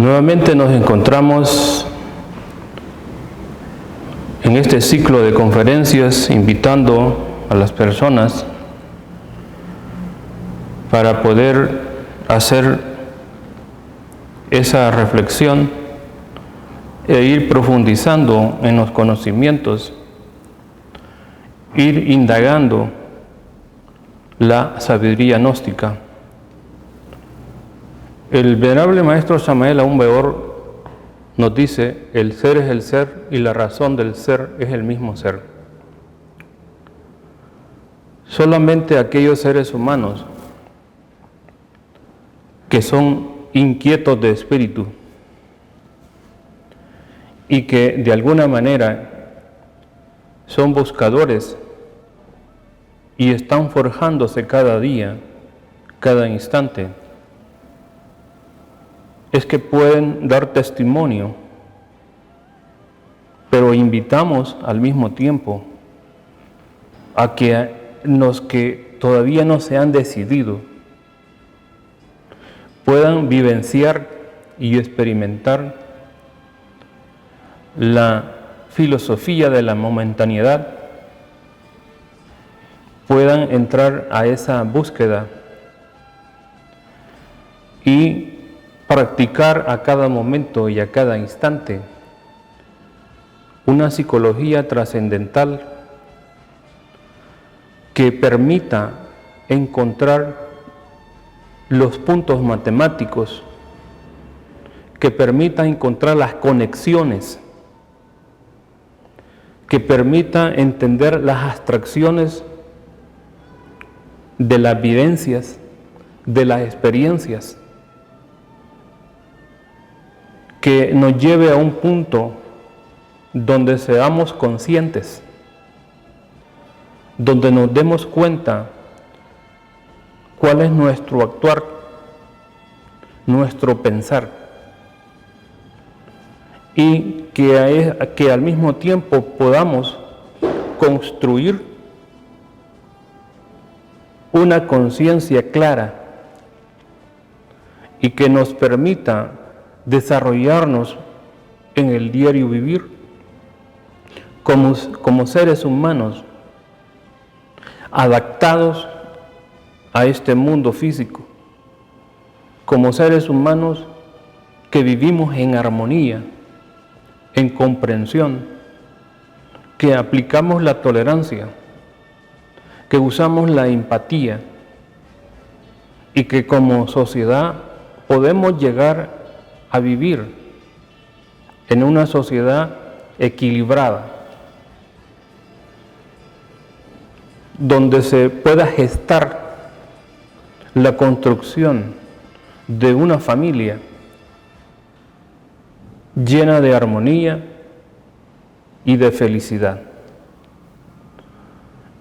Nuevamente nos encontramos en este ciclo de conferencias invitando a las personas para poder hacer esa reflexión e ir profundizando en los conocimientos, ir indagando la sabiduría gnóstica. El venerable maestro Samael Aún Weor nos dice: el ser es el ser y la razón del ser es el mismo ser. Solamente aquellos seres humanos que son inquietos de espíritu y que de alguna manera son buscadores y están forjándose cada día, cada instante, es que pueden dar testimonio, pero invitamos al mismo tiempo a que los que todavía no se han decidido puedan vivenciar y experimentar la filosofía de la momentaneidad, puedan entrar a esa búsqueda y practicar a cada momento y a cada instante una psicología trascendental que permita encontrar los puntos matemáticos, que permita encontrar las conexiones, que permita entender las abstracciones de las vivencias, de las experiencias, que nos lleve a un punto donde seamos conscientes, donde nos demos cuenta cuál es nuestro actuar, nuestro pensar, y que al mismo tiempo podamos construir una conciencia clara y que nos permita desarrollarnos en el diario vivir como seres humanos adaptados a este mundo físico, como seres humanos que vivimos en armonía, en comprensión, que aplicamos la tolerancia, que usamos la empatía y que como sociedad podemos llegar a vivir en una sociedad equilibrada, donde se pueda gestar la construcción de una familia llena de armonía y de felicidad.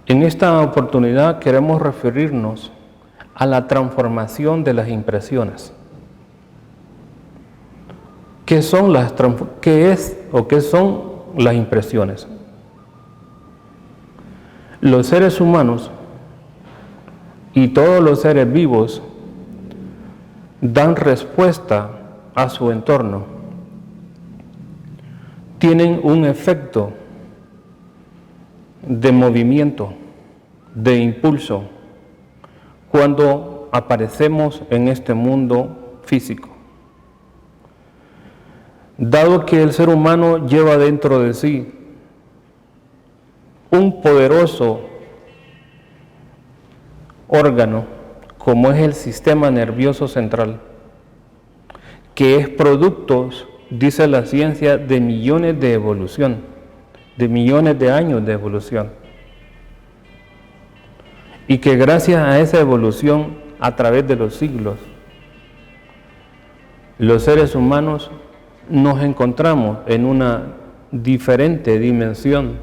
En esta oportunidad queremos referirnos a la transformación de las impresiones. ¿Qué son las impresiones? Los seres humanos y todos los seres vivos dan respuesta a su entorno. Tienen un efecto de movimiento, de impulso, cuando aparecemos en este mundo físico. Dado que el ser humano lleva dentro de sí un poderoso órgano, como es el sistema nervioso central, que es producto, dice la ciencia, de millones de evolución, de millones de años de evolución, y que gracias a esa evolución, a través de los siglos, los seres humanos nos encontramos en una diferente dimensión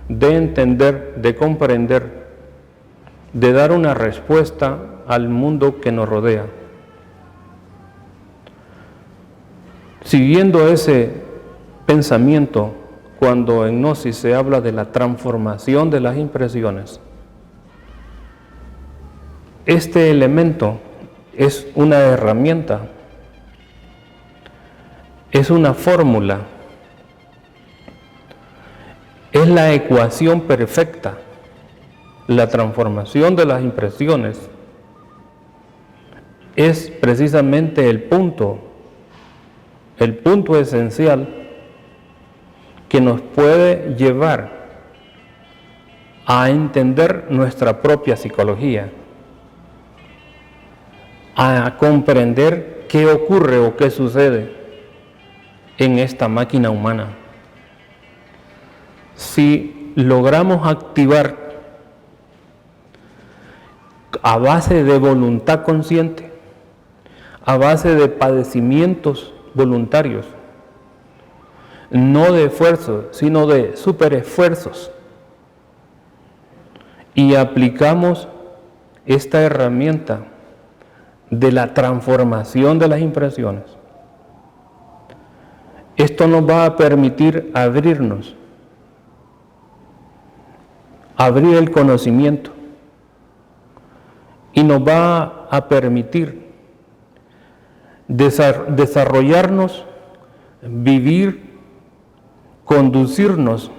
de entender, de comprender, de dar una respuesta al mundo que nos rodea. Siguiendo ese pensamiento, cuando en Gnosis se habla de la transformación de las impresiones, este elemento es una herramienta es una fórmula, es la ecuación perfecta. La transformación de las impresiones es precisamente el punto esencial que nos puede llevar a entender nuestra propia psicología, a comprender qué ocurre o qué sucede en esta máquina humana. Si logramos activar a base de voluntad consciente, a base de padecimientos voluntarios, no de esfuerzos, sino de superesfuerzos, y aplicamos esta herramienta de la transformación de las impresiones, esto nos va a permitir abrirnos, abrir el conocimiento, y nos va a permitir desarrollarnos, vivir, conducirnos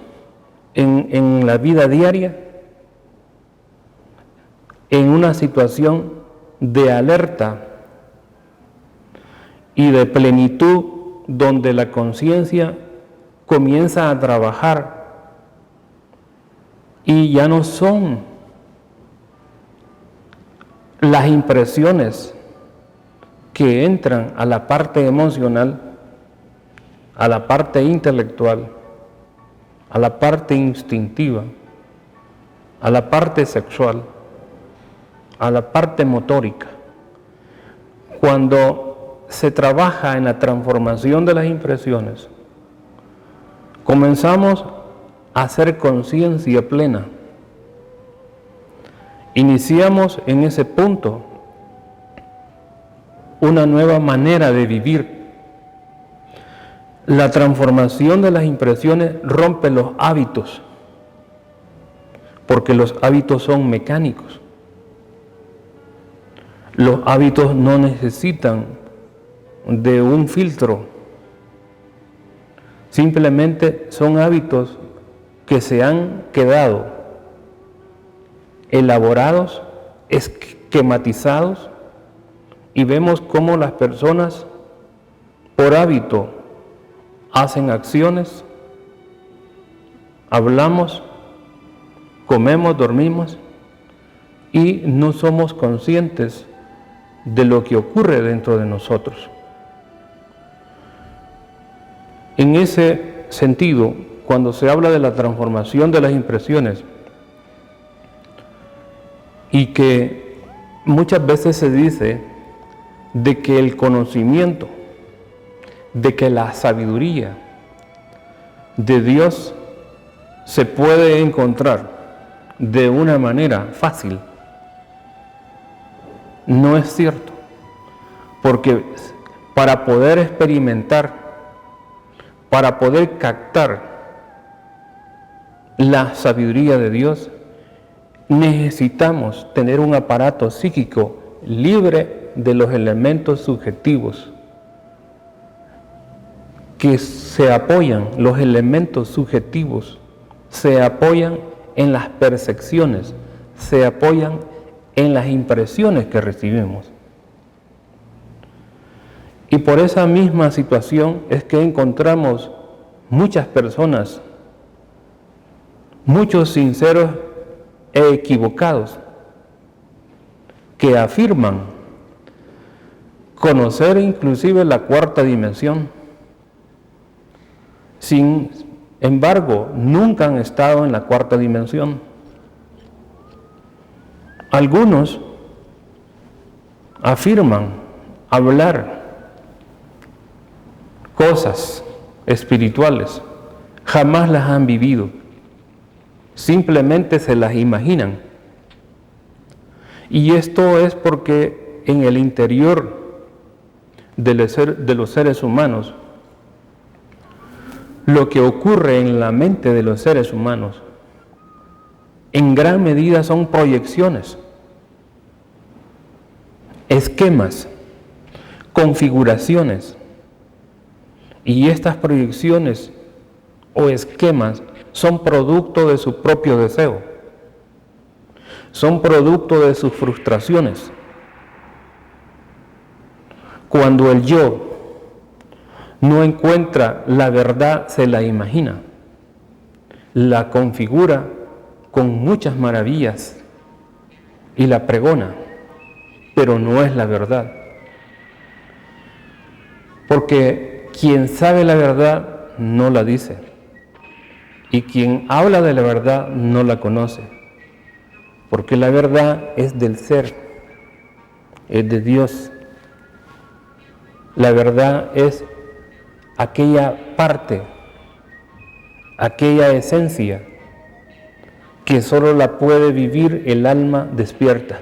en la vida diaria en una situación de alerta y de plenitud, donde la conciencia comienza a trabajar y ya no son las impresiones que entran a la parte emocional, a la parte intelectual, a la parte instintiva, a la parte sexual, a la parte motórica. Cuando se trabaja en la transformación de las impresiones, comenzamos a hacer conciencia plena. Iniciamos en ese punto una nueva manera de vivir. La transformación de las impresiones rompe los hábitos, porque los hábitos son mecánicos. Los hábitos no necesitan de un filtro, simplemente son hábitos que se han quedado elaborados, esquematizados, y vemos cómo las personas por hábito hacen acciones, hablamos, comemos, dormimos, y no somos conscientes de lo que ocurre dentro de nosotros. En ese sentido, cuando se habla de la transformación de las impresiones, y que muchas veces se dice de que el conocimiento, de que la sabiduría de Dios se puede encontrar de una manera fácil, no es cierto, porque para poder experimentar, para poder captar la sabiduría de Dios, necesitamos tener un aparato psíquico libre de los elementos subjetivos que se apoyan, los elementos subjetivos se apoyan en las percepciones, se apoyan en las impresiones que recibimos. Y por esa misma situación es que encontramos muchas personas, muchos sinceros e equivocados, que afirman conocer inclusive la cuarta dimensión. Sin embargo, nunca han estado en la cuarta dimensión. Algunos afirman hablar cosas espirituales, jamás las han vivido, simplemente se las imaginan. Y esto es porque en el interior de los seres humanos, lo que ocurre en la mente de los seres humanos, en gran medida son proyecciones, esquemas, configuraciones, Y estas proyecciones o esquemas son producto de su propio deseo, son producto de sus frustraciones. Cuando el yo no encuentra la verdad, se la imagina, la configura con muchas maravillas y la pregona, pero no es la verdad. Porque quien sabe la verdad no la dice, y quien habla de la verdad no la conoce, porque la verdad es del ser, es de Dios. La verdad es aquella parte, aquella esencia que solo la puede vivir el alma despierta.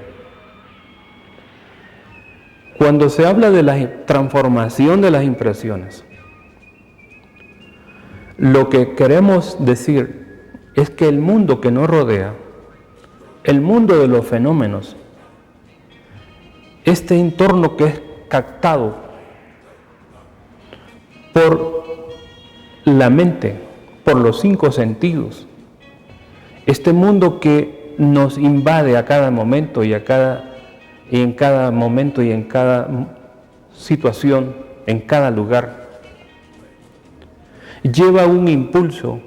Cuando se habla de la transformación de las impresiones, lo que queremos decir es que el mundo que nos rodea, el mundo de los fenómenos, este entorno que es captado por la mente, por los 5 sentidos, este mundo que nos invade a cada momento y en cada momento y en cada situación, en cada lugar, lleva un impulso,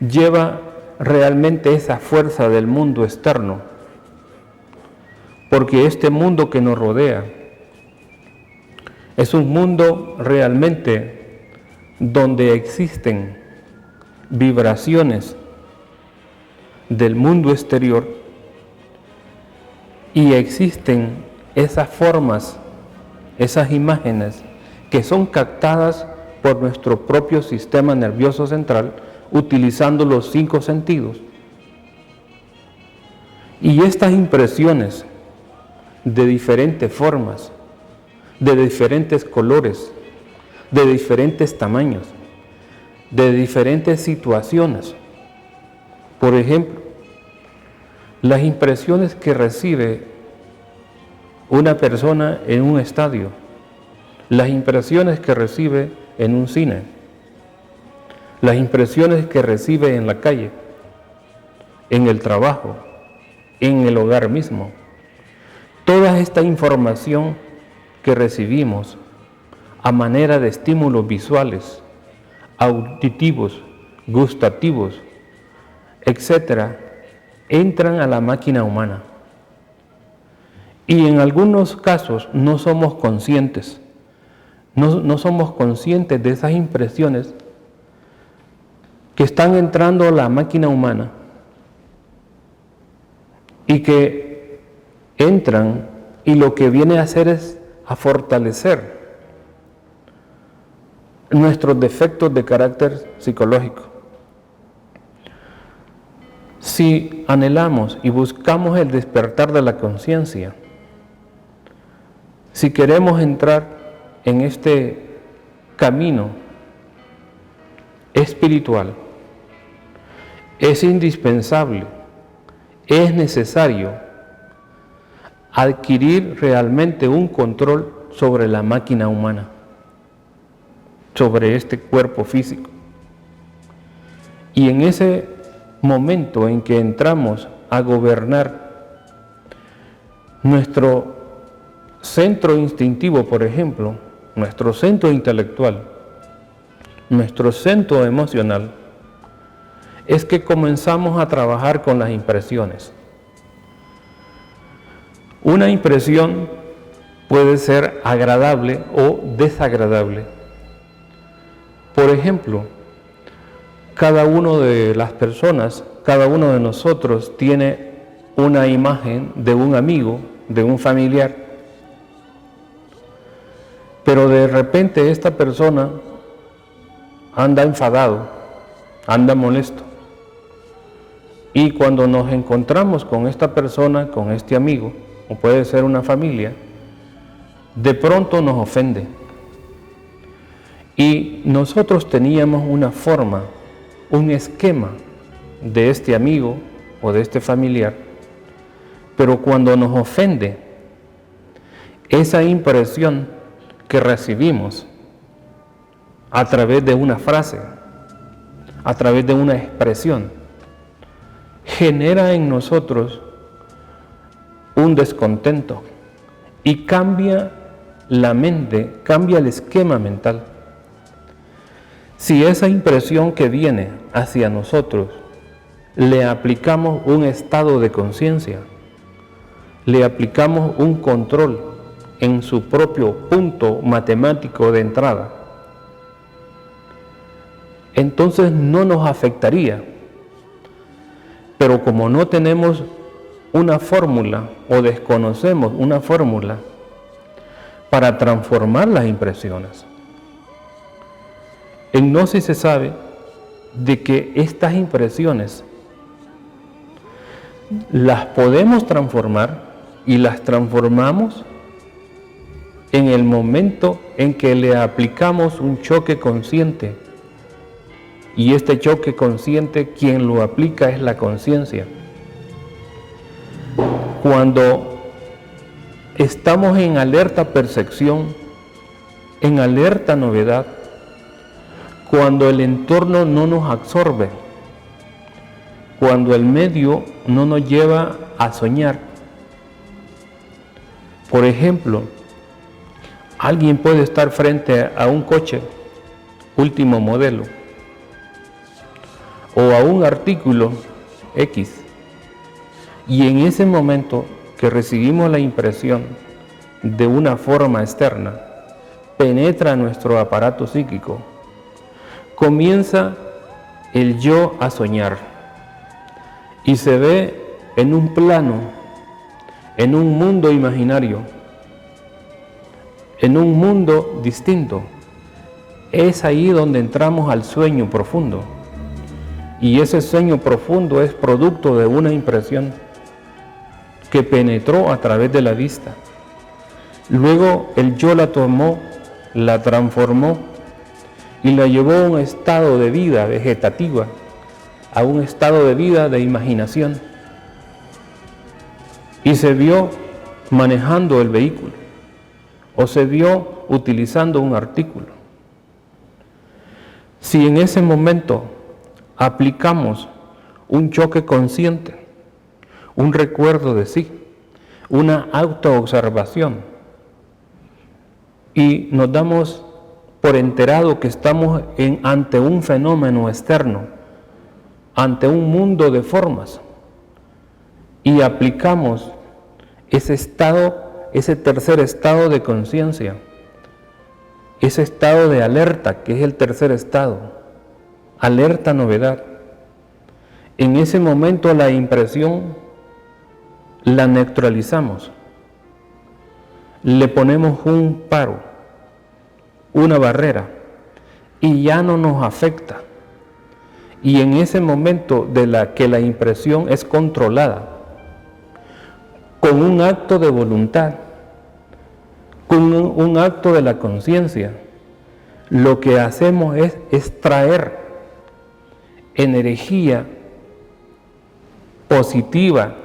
lleva realmente esa fuerza del mundo externo, porque este mundo que nos rodea es un mundo realmente donde existen vibraciones del mundo exterior y existen esas formas, esas imágenes que son captadas por nuestro propio sistema nervioso central utilizando los 5 sentidos. Y estas impresiones de diferentes formas, de diferentes colores, de diferentes tamaños, de diferentes situaciones. Por ejemplo, las impresiones que recibe una persona en un estadio, las impresiones que recibe en un cine, las impresiones que recibe en la calle, en el trabajo, en el hogar mismo. Toda esta información que recibimos a manera de estímulos visuales, auditivos, gustativos, etcétera, entran a la máquina humana. Y en algunos casos no somos conscientes, no somos conscientes de esas impresiones que están entrando a la máquina humana y que entran y lo que viene a hacer es a fortalecer nuestros defectos de carácter psicológico. Si anhelamos y buscamos el despertar de la conciencia, si queremos entrar en este camino espiritual, es indispensable, es necesario adquirir realmente un control sobre la máquina humana, sobre este cuerpo físico. Y en ese momento en que entramos a gobernar nuestro centro instintivo, por ejemplo, nuestro centro intelectual, nuestro centro emocional, es que comenzamos a trabajar con las impresiones. Una impresión puede ser agradable o desagradable. Por ejemplo, cada una de las personas, cada uno de nosotros tiene una imagen de un amigo, de un familiar. Pero de repente esta persona anda enfadado, anda molesto. Y cuando nos encontramos con esta persona, con este amigo, o puede ser una familia, de pronto nos ofende. Y nosotros teníamos una forma, un esquema de este amigo o de este familiar, pero cuando nos ofende, esa impresión que recibimos a través de una frase, a través de una expresión, genera en nosotros un descontento y cambia la mente, cambia el esquema mental. Si esa impresión que viene hacia nosotros le aplicamos un estado de conciencia, le aplicamos un control en su propio punto matemático de entrada, entonces no nos afectaría. Pero como no tenemos una fórmula o desconocemos una fórmula para transformar las impresiones, en Gnosis se sabe de que estas impresiones las podemos transformar y las transformamos en el momento en que le aplicamos un choque consciente. Y este choque consciente, quien lo aplica es la conciencia. Cuando estamos en alerta percepción, en alerta novedad, cuando el entorno no nos absorbe, cuando el medio no nos lleva a soñar. Por ejemplo, alguien puede estar frente a un coche último modelo o a un artículo X, y en ese momento que recibimos la impresión de una forma externa, penetra nuestro aparato psíquico, comienza el yo a soñar y se ve en un plano, en un mundo imaginario, en un mundo distinto. Es ahí donde entramos al sueño profundo, y ese sueño profundo es producto de una impresión que penetró a través de la vista. Luego el yo la tomó, la transformó y la llevó a un estado de vida vegetativa, a un estado de vida de imaginación, y se vio manejando el vehículo o se vio utilizando un artículo. Si en ese momento aplicamos un choque consciente, un recuerdo de sí, una autoobservación, y nos damos por enterado que estamos ante un fenómeno externo, ante un mundo de formas, y aplicamos ese estado, ese tercer estado de conciencia, ese estado de alerta, que es el tercer estado, alerta novedad. En ese momento la impresión la neutralizamos, le ponemos un paro, una barrera, y ya no nos afecta. Y en ese momento que la impresión es controlada, con un acto de voluntad, con un acto de la conciencia, lo que hacemos es extraer energía positiva,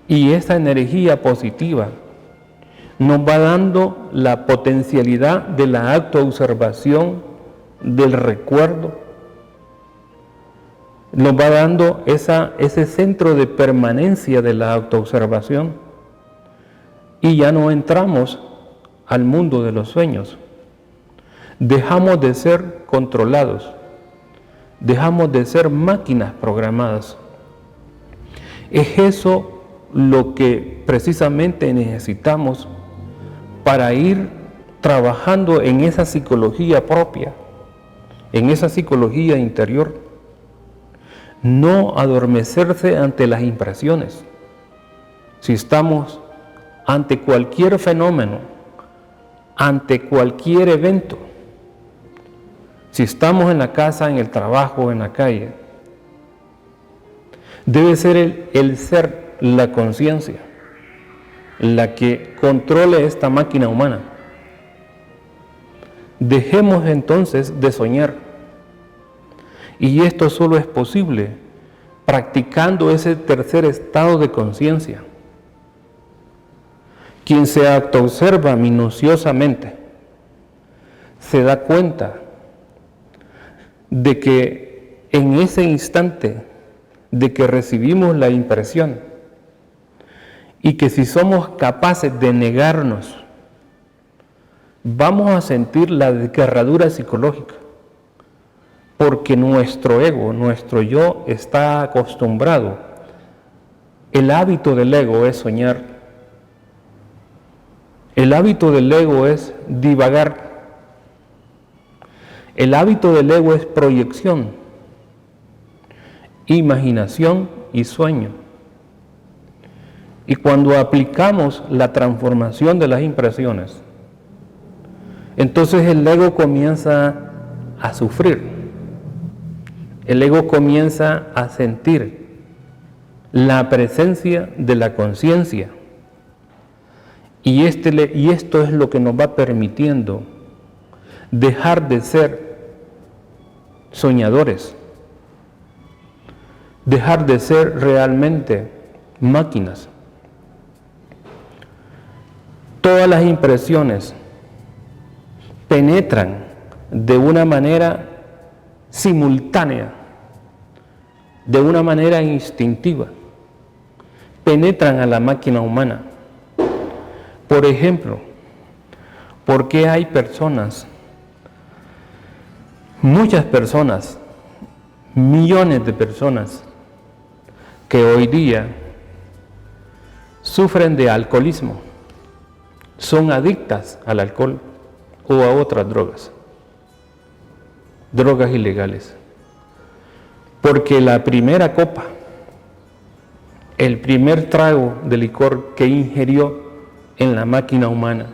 y esa energía positiva nos va dando la potencialidad de la autoobservación, del recuerdo, nos va dando ese centro de permanencia de la autoobservación, y ya no entramos al mundo de los sueños. Dejamos de ser controlados, dejamos de ser máquinas programadas. Es eso lo que precisamente necesitamos para ir trabajando en esa psicología propia, en esa psicología interior. No adormecerse ante las impresiones. Si estamos ante cualquier fenómeno, ante cualquier evento, si estamos en la casa, en el trabajo, en la calle, debe ser el ser, la conciencia, la que controle esta máquina humana. Dejemos entonces de soñar, y esto solo es posible practicando ese tercer estado de conciencia. Quien se autoobserva minuciosamente se da cuenta de que en ese instante de que recibimos la impresión y que si somos capaces de negarnos, vamos a sentir la desgarradura psicológica, porque nuestro ego, nuestro yo está acostumbrado. El hábito del ego es soñar. El hábito del ego es divagar. El hábito del ego es proyección, imaginación y sueño. Y cuando aplicamos la transformación de las impresiones, entonces el ego comienza a sufrir. El ego comienza a sentir la presencia de la conciencia. Y esto es lo que nos va permitiendo dejar de ser soñadores, dejar de ser realmente máquinas. Todas las impresiones penetran de una manera simultánea, de una manera instintiva, penetran a la máquina humana. Por ejemplo, ¿por qué hay personas, muchas personas, millones de personas, que hoy día sufren de alcoholismo, son adictas al alcohol o a otras drogas ilegales? Porque la primera copa, el primer trago de licor que ingirió en la máquina humana,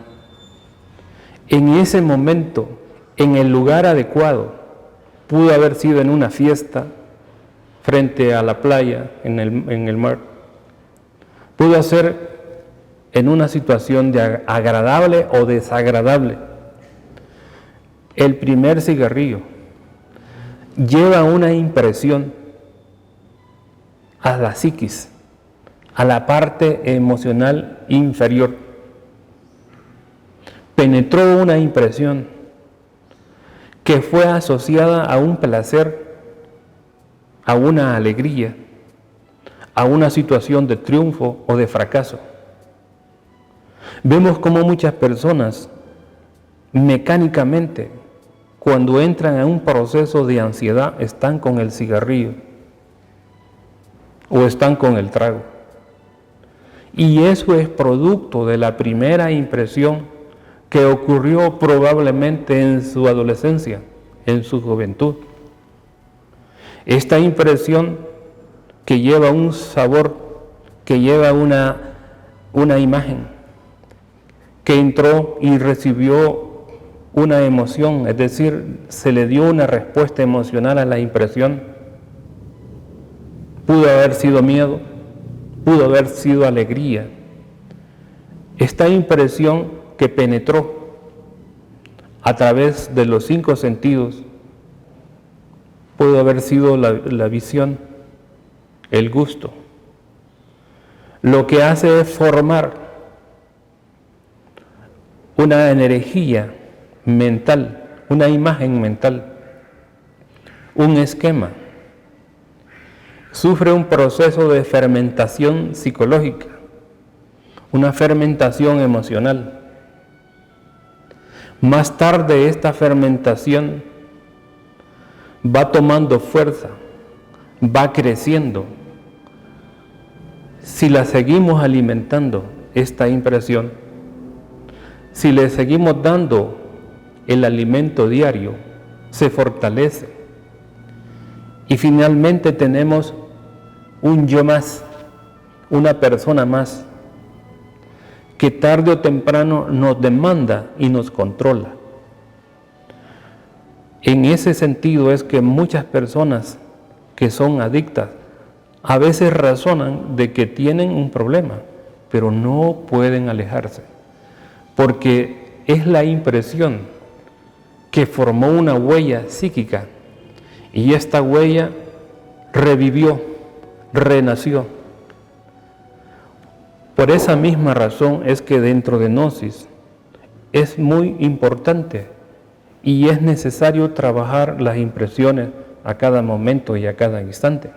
en ese momento, en el lugar adecuado, pudo haber sido en una fiesta, frente a la playa, en el mar, pudo ser en una situación de agradable o desagradable. El primer cigarrillo lleva una impresión a la psiquis, a la parte emocional inferior. Penetró una impresión que fue asociada a un placer, a una alegría, a una situación de triunfo o de fracaso. Vemos cómo muchas personas mecánicamente, cuando entran a un proceso de ansiedad, están con el cigarrillo o están con el trago. Y eso es producto de la primera impresión que ocurrió probablemente en su adolescencia, en su juventud. Esta impresión que lleva un sabor, que lleva una imagen, que entró y recibió una emoción, es decir, se le dio una respuesta emocional a la impresión. Pudo haber sido miedo, pudo haber sido alegría. Esta impresión que penetró a través de los 5 sentidos, pudo haber sido la visión, el gusto. Lo que hace es formar una energía mental, una imagen mental, un esquema. Sufre un proceso de fermentación psicológica, una fermentación emocional. Más tarde esta fermentación va tomando fuerza, va creciendo. Si la seguimos alimentando, esta impresión, si le seguimos dando el alimento diario, se fortalece. Y finalmente tenemos un yo más, una persona más, que tarde o temprano nos demanda y nos controla. En ese sentido es que muchas personas que son adictas a veces razonan de que tienen un problema, pero no pueden alejarse, porque es la impresión que formó una huella psíquica y esta huella revivió, renació. Por esa misma razón es que dentro de Gnosis es muy importante y es necesario trabajar las impresiones a cada momento y a cada instante.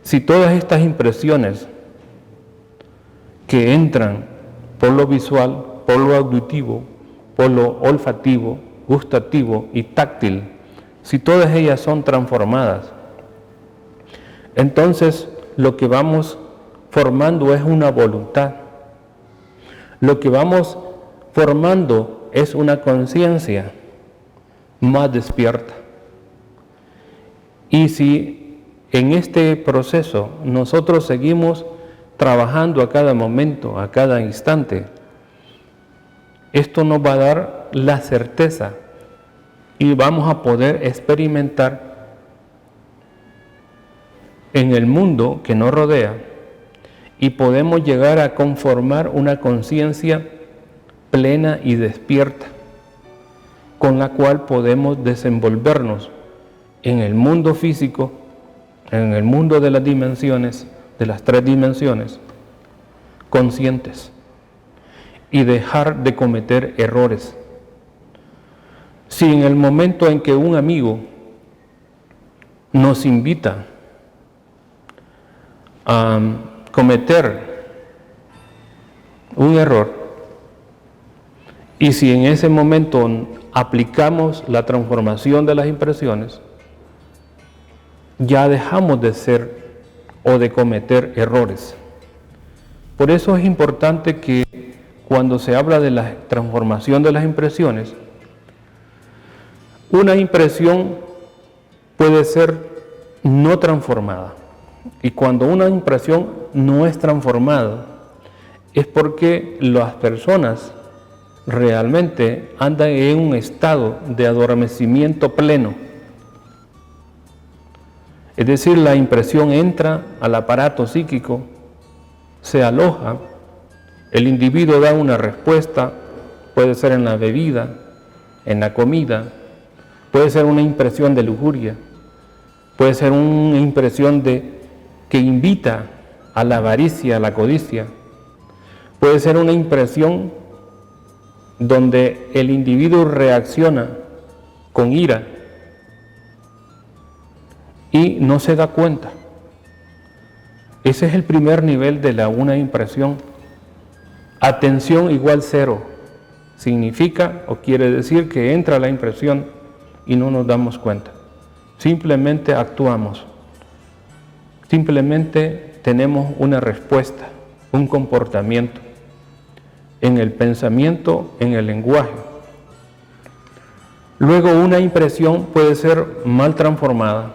Si todas estas impresiones que entran por lo visual, por lo auditivo, por lo olfativo, gustativo y táctil, si todas ellas son transformadas, entonces lo que vamos formando es una voluntad. Lo que vamos formando es una conciencia más despierta. Y si en este proceso nosotros seguimos trabajando a cada momento, a cada instante, esto nos va a dar la certeza y vamos a poder experimentar en el mundo que nos rodea y podemos llegar a conformar una conciencia plena y despierta con la cual podemos desenvolvernos en el mundo físico, en el mundo de las dimensiones, de las 3 dimensiones, conscientes y dejar de cometer errores. Si en el momento en que un amigo nos invita a cometer un error, y si en ese momento aplicamos la transformación de las impresiones, ya dejamos de ser o de cometer errores. Por eso es importante que cuando se habla de la transformación de las impresiones, una impresión puede ser no transformada. Y cuando una impresión no es transformada, es porque las personas realmente andan en un estado de adormecimiento pleno. Es decir, la impresión entra al aparato psíquico, se aloja, el individuo da una respuesta, puede ser en la bebida, en la comida, puede ser una impresión de lujuria, puede ser una impresión que invita a la avaricia, a la codicia, puede ser una impresión donde el individuo reacciona con ira y no se da cuenta. Ese es el primer nivel de una impresión. Atención igual 0. Significa o quiere decir que entra la impresión y no nos damos cuenta. Simplemente actuamos. Simplemente tenemos una respuesta, un comportamiento en el pensamiento, en el lenguaje. Luego una impresión puede ser mal transformada.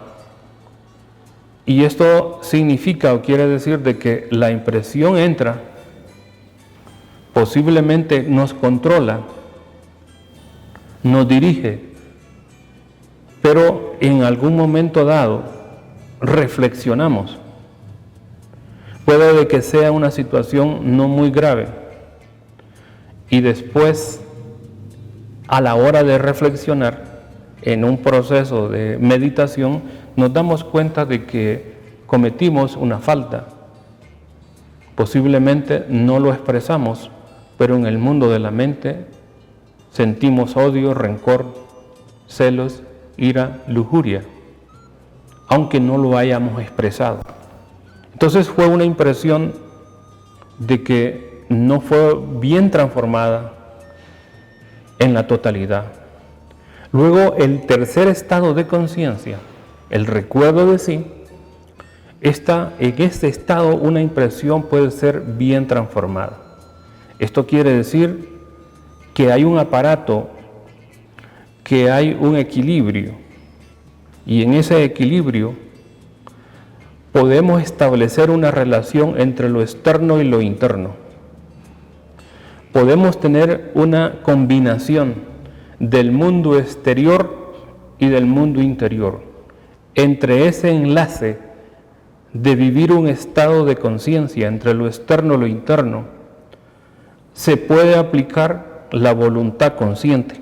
Y esto significa o quiere decir de que la impresión entra, posiblemente nos controla, nos dirige, pero en algún momento dado reflexionamos. Puede que sea una situación no muy grave y después, a la hora de reflexionar, en un proceso de meditación, nos damos cuenta de que cometimos una falta. Posiblemente no lo expresamos, pero en el mundo de la mente sentimos odio, rencor, celos, ira, lujuria, aunque no lo hayamos expresado. Entonces fue una impresión de que no fue bien transformada en la totalidad. Luego, el tercer estado de conciencia, el recuerdo de sí, en este estado una impresión puede ser bien transformada. Esto quiere decir que hay un aparato, que hay un equilibrio, y en ese equilibrio podemos establecer una relación entre lo externo y lo interno. Podemos tener una combinación del mundo exterior y del mundo interior. Entre ese enlace de vivir un estado de conciencia entre lo externo y lo interno, se puede aplicar la voluntad consciente.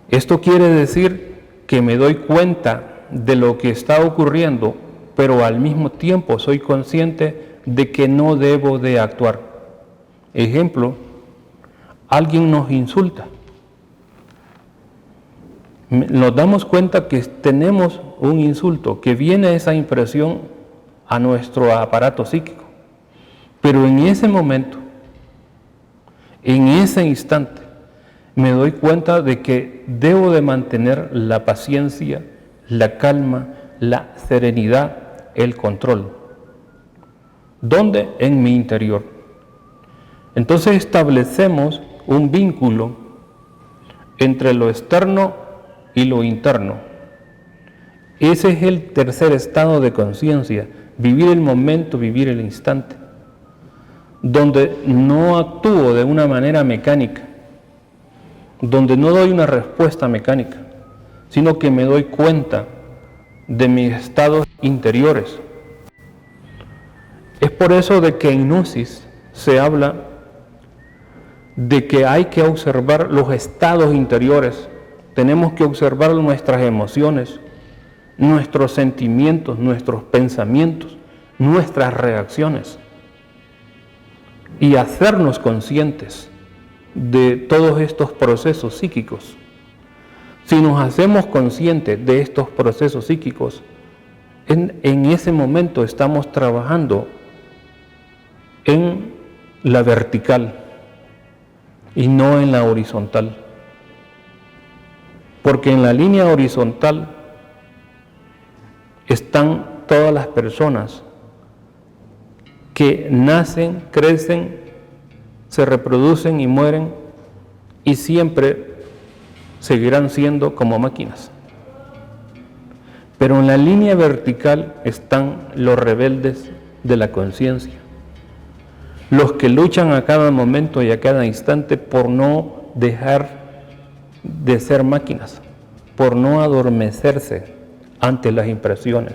Esto quiere decir que me doy cuenta de lo que está ocurriendo, pero al mismo tiempo soy consciente de que no debo de actuar. Ejemplo, alguien nos insulta. Nos damos cuenta que tenemos un insulto, que viene esa impresión a nuestro aparato psíquico. Pero en ese momento, en ese instante, me doy cuenta de que debo de mantener la paciencia, la calma, la serenidad, el control. ¿Dónde? En mi interior. Entonces establecemos un vínculo entre lo externo y lo interno. Ese es el tercer estado de conciencia, vivir el momento, vivir el instante, donde no actúo de una manera mecánica, donde no doy una respuesta mecánica, sino que me doy cuenta de mis estados interiores. Es por eso de que en Gnosis se habla de que hay que observar los estados interiores, tenemos que observar nuestras emociones, nuestros sentimientos, nuestros pensamientos, nuestras reacciones y hacernos conscientes de todos estos procesos psíquicos. Si nos hacemos conscientes de estos procesos psíquicos, en ese momento estamos trabajando en la vertical y no en la horizontal. Porque en la línea horizontal están todas las personas que nacen, crecen, se reproducen y mueren y siempre seguirán siendo como máquinas. Pero en la línea vertical están los rebeldes de la conciencia, los que luchan a cada momento y a cada instante por no dejar de ser máquinas, por no adormecerse ante las impresiones.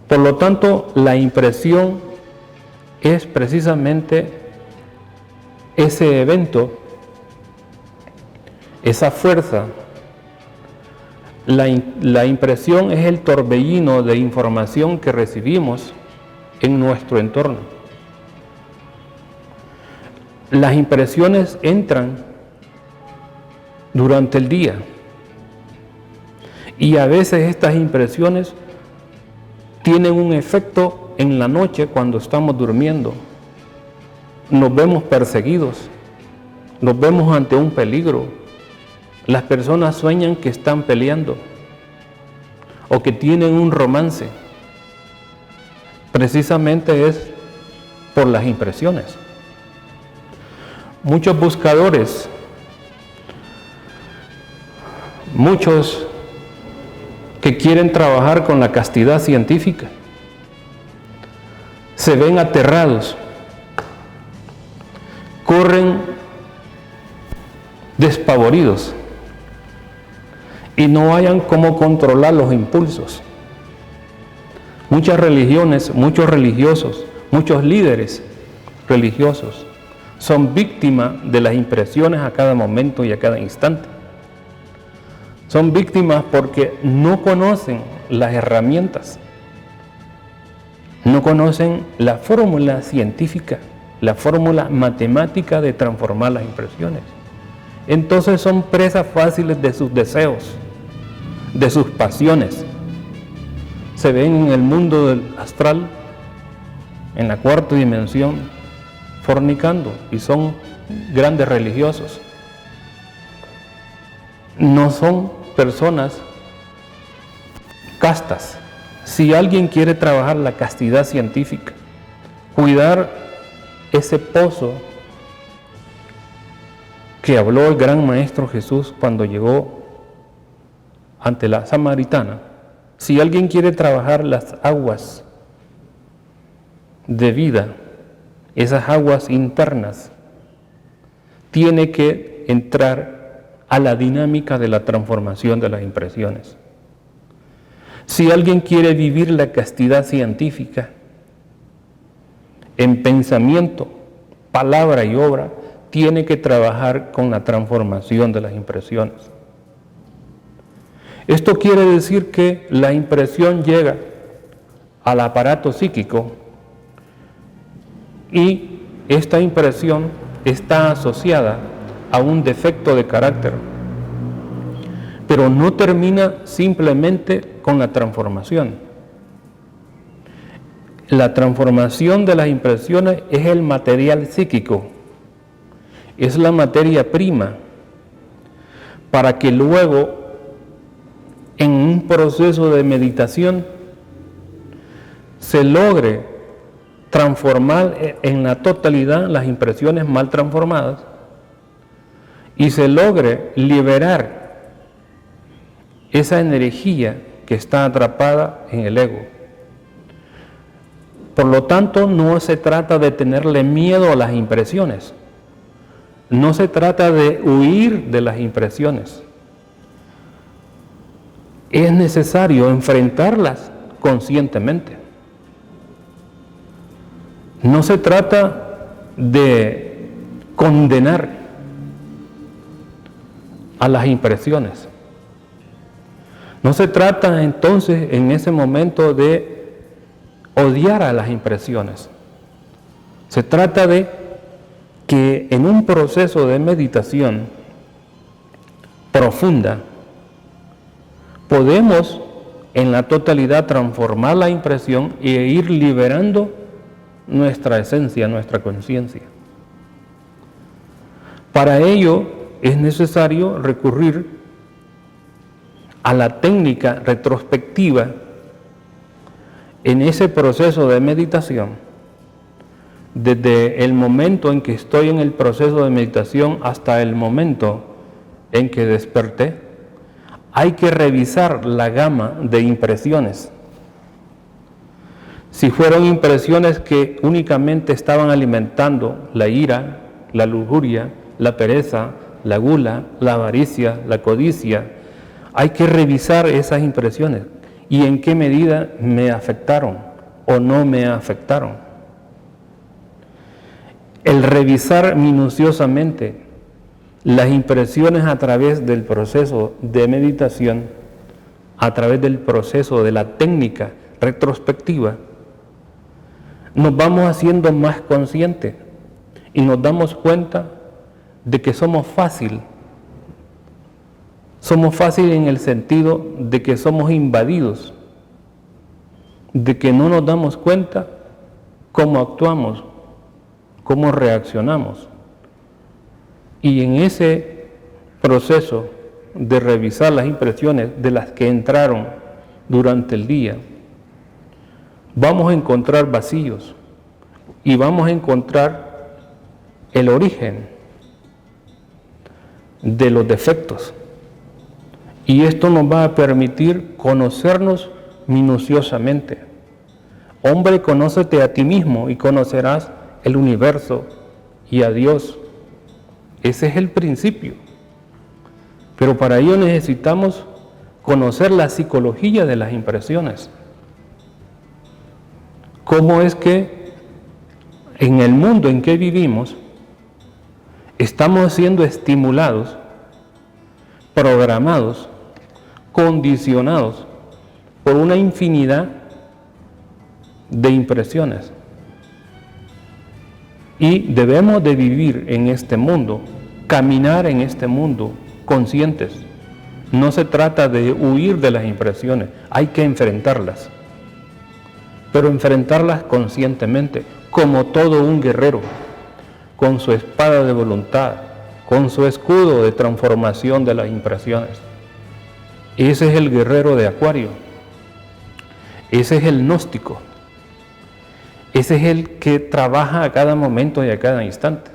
Por lo tanto, la impresión es precisamente ese evento, esa fuerza. La impresión es el torbellino de información que recibimos en nuestro entorno. Las impresiones entran durante el día y a veces estas impresiones tienen un efecto en la noche cuando estamos durmiendo. Nos vemos perseguidos, nos vemos ante un peligro. Las personas sueñan que están peleando o que tienen un romance. Precisamente es por las impresiones. Muchos buscadores, muchos que quieren trabajar con la castidad científica, se ven aterrados, corren despavoridos y no hayan cómo controlar los impulsos. Muchas religiones, muchos religiosos, muchos líderes religiosos son víctimas de las impresiones a cada momento y a cada instante. Son víctimas porque no conocen las herramientas, no conocen la fórmula científica, la fórmula matemática de transformar las impresiones. Entonces son presas fáciles de sus deseos, de sus pasiones. Se ven en el mundo del astral, en la cuarta dimensión, fornicando y son grandes religiosos. No son personas castas. Si alguien quiere trabajar la castidad científica, cuidar ese pozo que habló el gran Maestro Jesús cuando llegó ante la Samaritana, si alguien quiere trabajar las aguas de vida, esas aguas internas, tiene que entrar a la dinámica de la transformación de las impresiones. Si alguien quiere vivir la castidad científica en pensamiento, palabra y obra, tiene que trabajar con la transformación de las impresiones. Esto quiere decir que la impresión llega al aparato psíquico y esta impresión está asociada a un defecto de carácter, pero no termina simplemente con la transformación. La transformación de las impresiones es el material psíquico, es la materia prima, para que luego, en un proceso de meditación, se logre transformar en la totalidad las impresiones mal transformadas y se logre liberar esa energía que está atrapada en el ego. Por lo tanto, no se trata de tenerle miedo a las impresiones, no se trata de huir de las impresiones. Es necesario enfrentarlas conscientemente. No se trata de condenar a las impresiones. No se trata entonces en ese momento de odiar a las impresiones. Se trata de que en un proceso de meditación profunda podemos en la totalidad transformar la impresión e ir liberando nuestra esencia, nuestra conciencia. Para ello es necesario recurrir a la técnica retrospectiva en ese proceso de meditación. Desde el momento en que estoy en el proceso de meditación hasta el momento en que desperté, hay que revisar la gama de impresiones. Si fueron impresiones que únicamente estaban alimentando la ira, la lujuria, la pereza, la gula, la avaricia, la codicia, hay que revisar esas impresiones y en qué medida me afectaron o no me afectaron. El revisar minuciosamente las impresiones a través del proceso de meditación, a través del proceso de la técnica retrospectiva, nos vamos haciendo más conscientes y nos damos cuenta de que somos fácil en el sentido de que somos invadidos, de que no nos damos cuenta cómo actuamos, cómo reaccionamos. Y en ese proceso de revisar las impresiones de las que entraron durante el día, vamos a encontrar vacíos y vamos a encontrar el origen de los defectos. Y esto nos va a permitir conocernos minuciosamente. Hombre, conócete a ti mismo y conocerás el universo y a Dios. Ese es el principio. Pero para ello necesitamos conocer la psicología de las impresiones. ¿Cómo es que en el mundo en que vivimos estamos siendo estimulados, programados, condicionados por una infinidad de impresiones? Y debemos de vivir en este mundo, caminar en este mundo conscientes. No se trata de huir de las impresiones, hay que enfrentarlas. Pero enfrentarlas conscientemente, como todo un guerrero, con su espada de voluntad, con su escudo de transformación de las impresiones. Ese es el guerrero de Acuario, ese es el gnóstico, ese es el que trabaja a cada momento y a cada instante,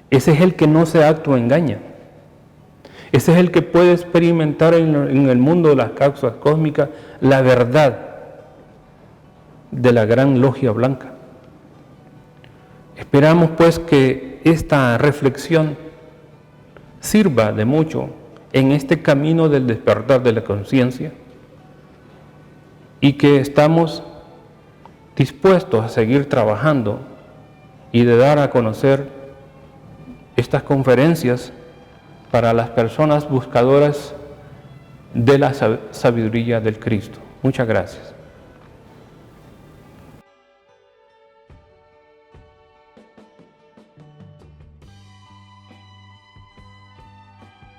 ese es el que no se autoengaña, ese es el que puede experimentar en el mundo de las causas cósmicas la verdad de la gran logia blanca. Esperamos pues que esta reflexión sirva de mucho en este camino del despertar de la conciencia y que estamos dispuestos a seguir trabajando y de dar a conocer estas conferencias para las personas buscadoras de la sabiduría del Cristo. Muchas gracias.